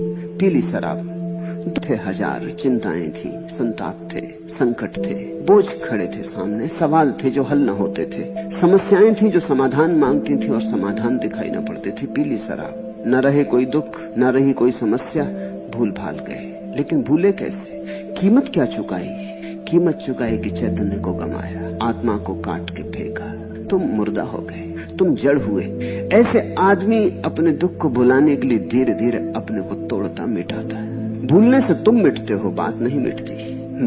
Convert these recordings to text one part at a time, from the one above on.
पीली शराब। थे हजार, चिंताएं थी, संताप थे, संकट थे, बोझ खड़े थे सामने, सवाल थे जो हल न होते थे, समस्याएं थी जो समाधान मांगती थी और समाधान दिखाई न पड़ते थे। पीली शराब। न रहे कोई दुख, न रही कोई समस्या, भूल भाल गए। लेकिन भूले कैसे? कीमत क्या चुकाई? कीमत चुकाई कि चैतन्य को गमाया, आत्मा को काट के फेंका। तुम मुर्दा हो गए, तुम जड़ हुए। ऐसे आदमी अपने दुख को भुलाने के लिए धीरे धीरे अपने को तोड़ता मिटाता है। भूलने से तुम मिटते हो, बात नहीं मिटती।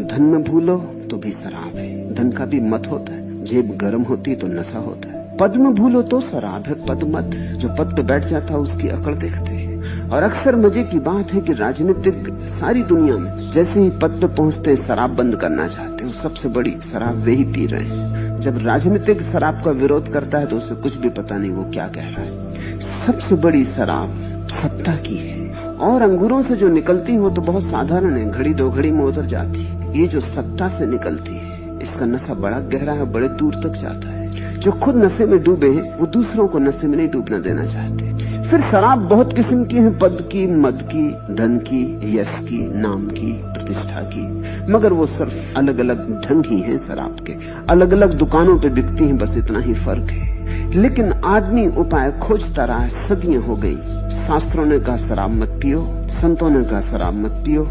धन में भूलो तो भी शराब है, धन का भी मत होता है। जेब गर्म होती तो नशा होता है। पद में भूलो तो शराब है, पद मत। जो पद पे बैठ जाता है उसकी अकड़ देखते हैं। और अक्सर मजे की बात है कि राजनीतिक सारी दुनिया में जैसे ही पद पे पहुंचते हैं शराब बंद करना चाहते हैं। सबसे बड़ी शराब वे ही पी रहे हैं। जब राजनीतिक शराब का विरोध करता है तो उसे कुछ भी पता नहीं वो क्या कह रहा है। सबसे बड़ी शराब सत्ता की है, और अंगूरों से जो निकलती हो तो बहुत साधारण है, घड़ी दो घड़ी में उतर जाती। ये जो सत्ता से निकलती है, इसका नशा बड़ा गहरा है, बड़े दूर तक जाता है। जो खुद नशे में डूबे हैं वो दूसरों को नशे में नहीं डूबना देना चाहते। फिर शराब बहुत किस्म की है, पद की, मद की, धन की, यश की, नाम की, प्रतिष्ठा की, मगर वो सिर्फ अलग अलग ढंग ही हैं शराब के। अलग अलग दुकानों पे बिकती हैं, बस इतना ही फर्क है। लेकिन आदमी उपाय खोजता रहा है, सदियां हो गई। शास्त्रों ने कहा शराब मत पियो, संतों ने कहा शराब मत पियो,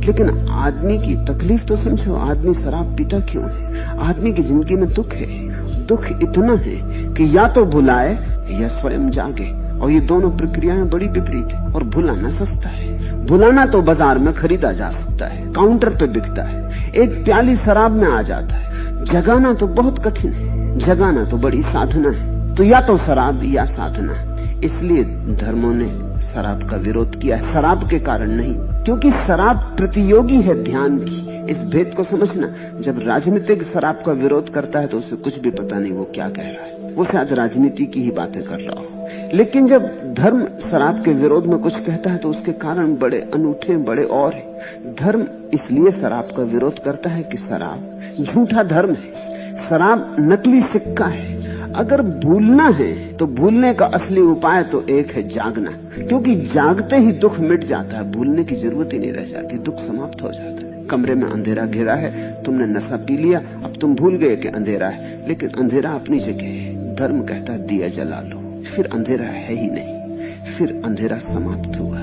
लेकिन आदमी की तकलीफ तो समझो। आदमी शराब पीता क्यों है? आदमी की जिंदगी में दुख है। दुख इतना है कि या तो भुलाए या स्वयं जागे, और ये दोनों प्रक्रियाएं बड़ी विपरीत है। और भुलाना सस्ता है। भुलाना तो बाजार में खरीदा जा सकता है, काउंटर पे बिकता है, एक प्याली शराब में आ जाता है। जगाना तो बहुत कठिन है, जगाना तो बड़ी साधना है। तो या तो शराब या साधना। इसलिए धर्मों ने शराब का विरोध किया है, शराब के कारण नहीं, क्योंकि शराब प्रतियोगी है ध्यान की। इस भेद को समझना। जब राजनीतिक शराब का विरोध करता है तो उसे कुछ भी पता नहीं वो क्या कह रहा है, वो शायद राजनीति की ही बातें कर रहा हो। लेकिन जब धर्म शराब के विरोध में कुछ कहता है तो उसके कारण बड़े अनूठे, बड़े और हैं। धर्म इसलिए शराब का विरोध करता है कि शराब झूठा धर्म है, शराब नकली सिक्का है। अगर भूलना है तो भूलने का असली उपाय तो एक है, जागना। क्योंकि जागते ही दुख मिट जाता है, भूलने की जरूरत ही नहीं रह जाती, दुख समाप्त हो जाता है। कमरे में अंधेरा घिरा है, तुमने नशा पी लिया, अब तुम भूल गए कि अंधेरा है, लेकिन अंधेरा अपनी जगह है। धर्म कहता है दिया जला लो, फिर अंधेरा है ही नहीं, फिर अंधेरा समाप्त हुआ।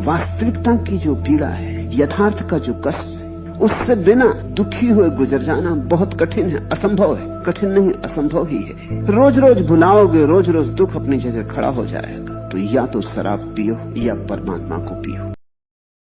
वास्तविकता की जो पीड़ा है, यथार्थ का जो कष्ट है, उससे बिना दुखी हुए गुजर जाना बहुत कठिन है, असंभव है। कठिन नहीं, असंभव ही है। रोज रोज भुलाओगे, रोज रोज दुख अपनी जगह खड़ा हो जाएगा। तो या तो शराब पियो या परमात्मा को पियो।